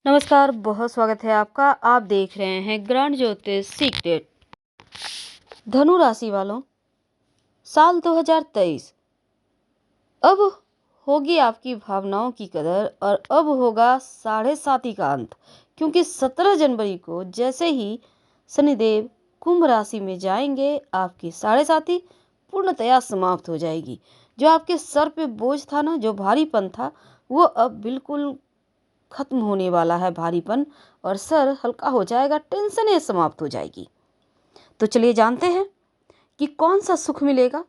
नमस्कार, बहुत स्वागत है आपका। आप देख रहे हैं ग्रैंड ज्योतिष सीक्रेट। धनु राशि वालों, साल 2023 अब होगी आपकी भावनाओं की कदर और अब होगा साढ़े साती का अंत, क्योंकि 17 जनवरी को जैसे ही शनिदेव कुंभ राशि में जाएंगे, आपकी साढ़े साती पूर्णतया समाप्त हो जाएगी। जो आपके सर पे बोझ था ना, जो भारीपन था, वो अब बिल्कुल खत्म होने वाला है भारीपन, और सर हल्का हो जाएगा, टेंशनें समाप्त हो जाएगी। तो चलिए जानते हैं कि कौन सा सुख मिलेगा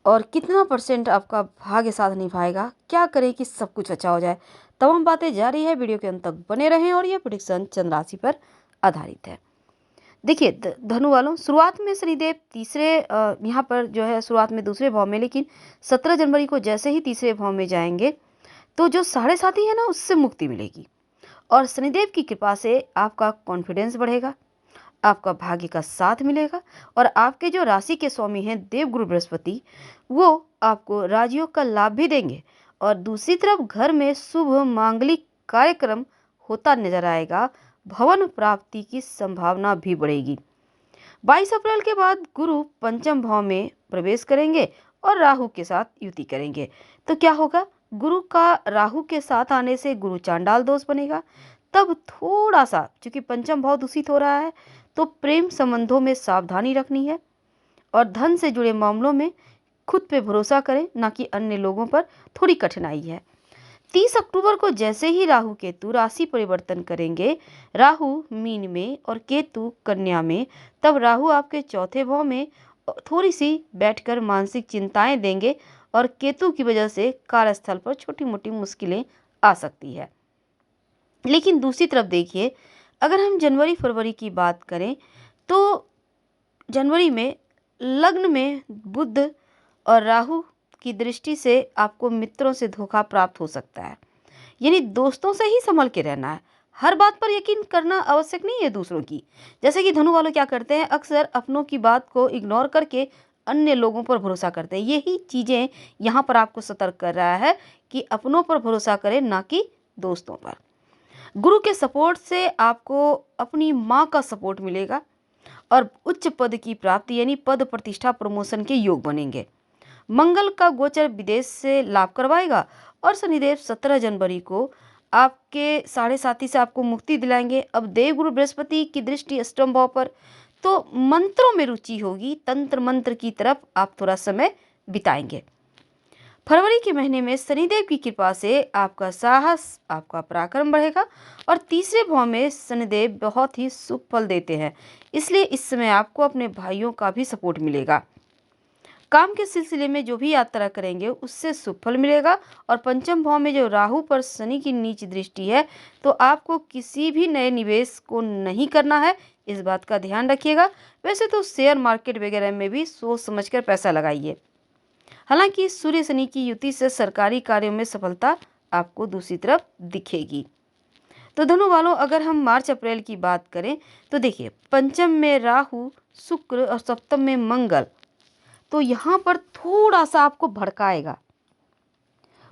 और कितना परसेंट आपका भाग्य साथ निभाएगा। क्या करें कि सब कुछ अच्छा हो जाए। तमाम बातें जारी है, वीडियो के अंत तक बने रहें। और यह प्रेडिक्शन चंद्र राशि पर आधारित है। देखिए धनु वालों, शुरुआत में शनिदेव तीसरे यहाँ पर जो है शुरुआत में दूसरे भाव में, लेकिन 17 जनवरी को जैसे ही तीसरे भाव में जाएंगे तो जो साढ़े साती है ना, उससे मुक्ति मिलेगी। और शनिदेव की कृपा से आपका कॉन्फिडेंस बढ़ेगा, आपका भाग्य का साथ मिलेगा। और आपके जो राशि के स्वामी हैं देवगुरु बृहस्पति, वो आपको राजयोग का लाभ भी देंगे। और दूसरी तरफ घर में शुभ मांगलिक कार्यक्रम होता नजर आएगा। भवन प्राप्ति की संभावना भी बढ़ेगी। 22 अप्रैल के बाद गुरु पंचम भाव में प्रवेश करेंगे और राहु के साथ युति करेंगे। तो क्या होगा, गुरु का राहु के साथ आने से गुरु चांडाल दोष बनेगा। तब थोड़ा सा, चूंकि पंचम भाव दूषित हो रहा है, तो प्रेम संबंधों में सावधानी रखनी है। और धन से जुड़े मामलों में खुद पे भरोसा करें, ना कि अन्य लोगों पर। थोड़ी कठिनाई है। 30 अक्टूबर को जैसे ही राहु केतु राशि परिवर्तन करेंगे, राहु मीन में और केतु कन्या में, तब राहु आपके चौथे भाव में थोड़ी सी बैठकर मानसिक चिंताएं देंगे। और केतु की वजह से कार्यस्थल पर छोटी मोटी मुश्किलें आ सकती है। लेकिन दूसरी तरफ देखिए, अगर हम जनवरी फरवरी की बात करें तो जनवरी में लग्न में बुध और राहु की दृष्टि से आपको मित्रों से धोखा प्राप्त हो सकता है। यानी दोस्तों से ही संभल के रहना है। हर बात पर यकीन करना आवश्यक नहीं है दूसरों की। जैसे कि धनु वालों क्या करते हैं, अक्सर अपनों की बात को इग्नोर करके अन्य लोगों पर भरोसा करते हैं। यही चीज़ें यहाँ पर आपको सतर्क कर रहा है कि अपनों पर भरोसा करें, ना कि दोस्तों पर। गुरु के सपोर्ट से आपको अपनी माँ का सपोर्ट मिलेगा और उच्च पद की प्राप्ति यानी पद प्रतिष्ठा प्रमोशन के योग बनेंगे। मंगल का गोचर विदेश से लाभ करवाएगा। और शनिदेव 17 जनवरी को आपके साढ़े साथी से आपको मुक्ति दिलाएंगे। अब देवगुरु बृहस्पति की दृष्टि अष्टम भाव पर, तो मंत्रों में रुचि होगी। तंत्र मंत्र की तरफ आप थोड़ा समय बिताएंगे। फरवरी के महीने में शनिदेव की कृपा से आपका साहस, आपका पराक्रम बढ़ेगा। और तीसरे भाव में शनिदेव बहुत ही शुभ फल देते हैं, इसलिए इस समय आपको अपने भाइयों का भी सपोर्ट मिलेगा। काम के सिलसिले में जो भी यात्रा करेंगे उससे शुभ फल मिलेगा। और पंचम भाव में जो राहु पर शनि की नीच दृष्टि है, तो आपको किसी भी नए निवेश को नहीं करना है, इस बात का ध्यान रखिएगा। वैसे तो शेयर मार्केट वगैरह में भी सोच समझकर पैसा लगाइए। हालांकि सूर्य शनि की युति से सरकारी कार्यों में सफलता आपको दूसरी तरफ दिखेगी। तो धनु वालों, अगर हम मार्च अप्रैल की बात करें तो देखिए, पंचम में राहु, शुक्र और सप्तम में मंगल, तो यहाँ पर थोड़ा सा आपको भड़काएगा।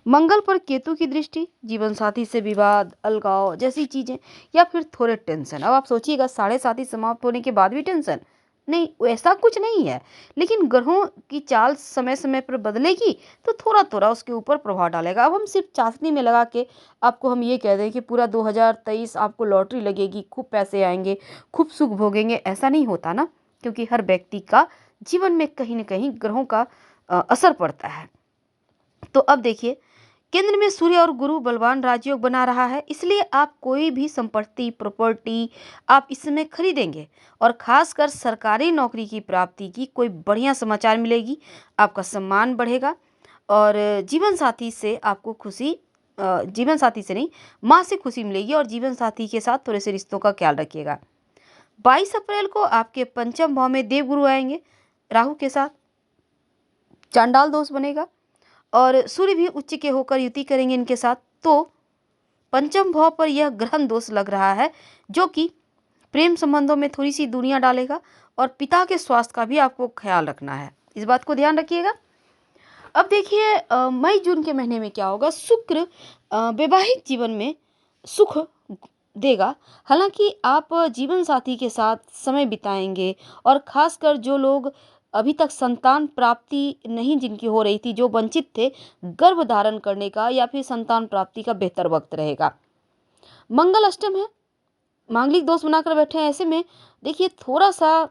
मंगल पर केतु की दृष्टि, जीवन साथी से विवाद, अलगाव जैसी चीजें, या फिर थोड़े टेंशन। अब आप सोचिएगा, साढ़े साथी समाप्त होने के बाद भी टेंशन? नहीं, ऐसा कुछ नहीं है। लेकिन ग्रहों की चाल समय समय पर बदलेगी, तो थोड़ा थोड़ा उसके ऊपर प्रभाव डालेगा। अब हम सिर्फ चाशनी में लगा के आपको हम ये कह दें कि पूरा 2023 आपको लॉटरी लगेगी, खूब पैसे आएंगे, खूब सुख भोगेंगे, ऐसा नहीं होता ना। क्योंकि हर व्यक्ति का जीवन में कहीं ना कहीं ग्रहों का असर पड़ता है। तो अब देखिए, केंद्र में सूर्य और गुरु बलवान राजयोग बना रहा है, इसलिए आप कोई भी संपत्ति, प्रॉपर्टी आप इस समय खरीदेंगे। और खासकर सरकारी नौकरी की प्राप्ति की कोई बढ़िया समाचार मिलेगी। आपका सम्मान बढ़ेगा। और जीवन साथी से आपको खुशी, जीवन साथी से नहीं, माँ से खुशी मिलेगी। और जीवन साथी के साथ थोड़े से रिश्तों का ख्याल रखिएगा। 22 अप्रैल को आपके पंचम भाव में देवगुरु आएंगे राहु के साथ, चांडाल दोष बनेगा। और सूर्य भी उच्च के होकर युति करेंगे इनके साथ। तो पंचम भाव पर यह ग्रहण दोष लग रहा है, जो कि प्रेम संबंधों में थोड़ी सी दूरियां डालेगा। और पिता के स्वास्थ्य का भी आपको ख्याल रखना है, इस बात को ध्यान रखिएगा। अब देखिए, मई जून के महीने में क्या होगा। शुक्र वैवाहिक जीवन में सुख देगा। हालांकि आप जीवन साथी के साथ समय बिताएंगे, और खासकर जो लोग अभी तक संतान प्राप्ति नहीं जिनकी हो रही थी, जो वंचित थे, गर्भ धारण करने का या फिर संतान प्राप्ति का बेहतर वक्त रहेगा। मंगल अष्टम है, मांगलिक दोष बनाकर बैठे हैं। ऐसे में देखिए थोड़ा सा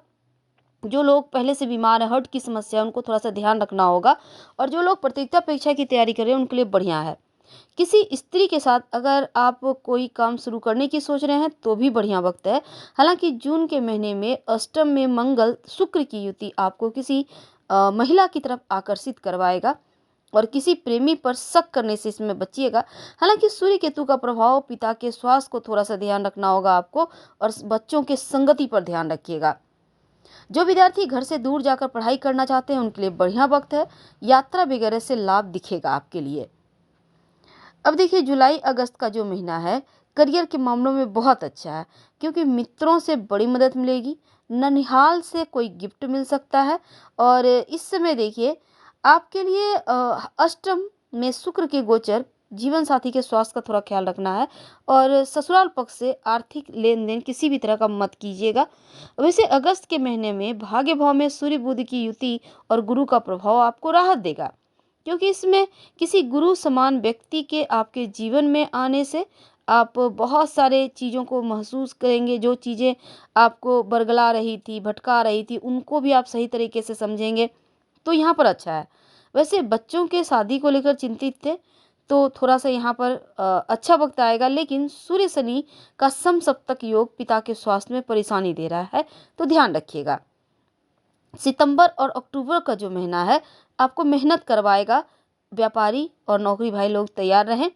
जो लोग पहले से बीमार है, हार्ट की समस्या है, उनको थोड़ा सा ध्यान रखना होगा। और जो लोग प्रतियोगिता परीक्षा की तैयारी कर रहे हैं उनके लिए बढ़िया है। किसी स्त्री के साथ अगर आप कोई काम शुरू करने की सोच रहे हैं तो भी बढ़िया वक्त है। हालांकि जून के महीने में अष्टम में मंगल शुक्र की युति आपको किसी महिला की तरफ आकर्षित करवाएगा, और किसी प्रेमी पर शक करने से इसमें बचिएगा। हालांकि सूर्य केतु का प्रभाव पिता के स्वास्थ्य को थोड़ा सा ध्यान रखना होगा आपको, और बच्चों के संगति पर ध्यान रखिएगा। जो विद्यार्थी घर से दूर जाकर पढ़ाई करना चाहते हैं उनके लिए बढ़िया वक्त है। यात्रा वगैरह से लाभ दिखेगा आपके लिए। अब देखिए जुलाई अगस्त का जो महीना है करियर के मामलों में बहुत अच्छा है, क्योंकि मित्रों से बड़ी मदद मिलेगी, ननिहाल से कोई गिफ्ट मिल सकता है। और इस समय देखिए आपके लिए अष्टम में शुक्र के गोचर, जीवन साथी के स्वास्थ्य का थोड़ा ख्याल रखना है, और ससुराल पक्ष से आर्थिक लेन देन किसी भी तरह का मत कीजिएगा। वैसे अगस्त के महीने में भाग्य भाव में सूर्य बुध की युति और गुरु का प्रभाव आपको राहत देगा, क्योंकि इसमें किसी गुरु समान व्यक्ति के आपके जीवन में आने से आप बहुत सारे चीज़ों को महसूस करेंगे। जो चीज़ें आपको बरगला रही थी, भटका रही थी, उनको भी आप सही तरीके से समझेंगे, तो यहाँ पर अच्छा है। वैसे बच्चों के शादी को लेकर चिंतित थे तो थोड़ा सा यहाँ पर अच्छा वक्त आएगा, लेकिन सूर्य शनि का समसप्तक योग पिता के स्वास्थ्य में परेशानी दे रहा है, तो ध्यान रखिएगा। सितंबर और अक्टूबर का जो महीना है आपको मेहनत करवाएगा। व्यापारी और नौकरी भाई लोग तैयार रहें।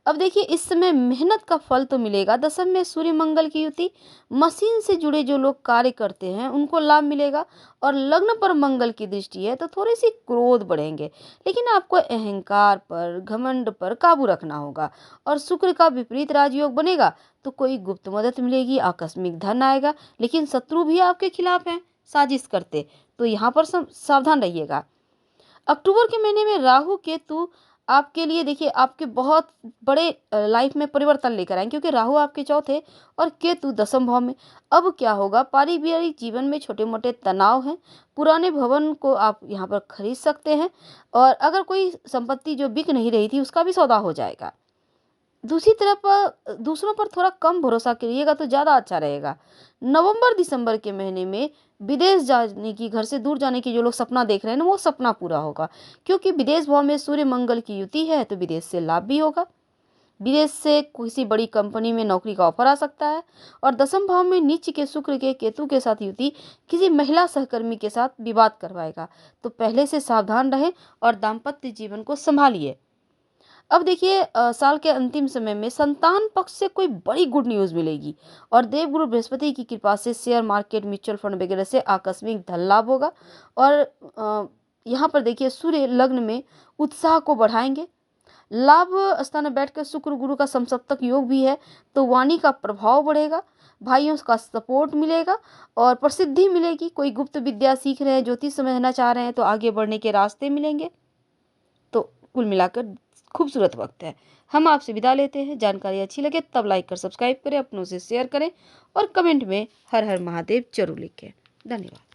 अब देखिए इस समय मेहनत का फल तो मिलेगा। दसम में सूर्य मंगल की युति, मशीन से जुड़े जो लोग कार्य करते हैं उनको लाभ मिलेगा। और लग्न पर मंगल की दृष्टि है तो थोड़ी सी क्रोध बढ़ेंगे, लेकिन आपको अहंकार पर, घमंड पर काबू रखना होगा। और शुक्र का विपरीत राजयोग बनेगा तो कोई गुप्त मदद मिलेगी, आकस्मिक धन आएगा, लेकिन शत्रु भी आपके खिलाफ हैं, साजिश करते, तो यहाँ पर सावधान रहिएगा। अक्टूबर के महीने में राहु केतु आपके लिए देखिए आपके बहुत बड़े लाइफ में परिवर्तन लेकर आएंगे, क्योंकि राहु आपके चौथे और केतु दसम भाव में। अब क्या होगा, पारिवारिक जीवन में छोटे मोटे तनाव हैं। पुराने भवन को आप यहाँ पर खरीद सकते हैं, और अगर कोई संपत्ति जो बिक नहीं रही थी उसका भी सौदा हो जाएगा। दूसरी तरफ दूसरों पर थोड़ा कम भरोसा करिएगा तो ज़्यादा अच्छा रहेगा। नवंबर दिसंबर के महीने में विदेश जाने की, घर से दूर जाने की जो लोग सपना देख रहे हैं ना, वो सपना पूरा होगा, क्योंकि विदेश भाव में सूर्य मंगल की युति है तो विदेश से लाभ भी होगा। विदेश से किसी बड़ी कंपनी में नौकरी का ऑफर आ सकता है। और दसम भाव में नीच के शुक्र के केतु के साथ युति किसी महिला सहकर्मी के साथ विवाद करवाएगा, तो पहले से सावधान रहें और दाम्पत्य जीवन को संभालिए। अब देखिए साल के अंतिम समय में संतान पक्ष से कोई बड़ी गुड न्यूज़ मिलेगी, और देवगुरु बृहस्पति की कृपा से शेयर मार्केट, म्यूचुअल फंड वगैरह से आकस्मिक धन लाभ होगा। और यहाँ पर देखिए सूर्य लग्न में उत्साह को बढ़ाएंगे। लाभ स्थान में बैठकर शुक्र गुरु का समसप्तक योग भी है, तो वाणी का प्रभाव बढ़ेगा, भाइयों का सपोर्ट मिलेगा और प्रसिद्धि मिलेगी। कोई गुप्त विद्या सीख रहे हैं, ज्योतिष समझना चाह रहे हैं तो आगे बढ़ने के रास्ते मिलेंगे। तो कुल मिलाकर खूबसूरत वक्त है। हम आपसे विदा लेते हैं। जानकारी अच्छी लगे तब लाइक कर सब्सक्राइब करें, अपनों से शेयर करें, और कमेंट में हर हर महादेव जरूर लिखें। धन्यवाद।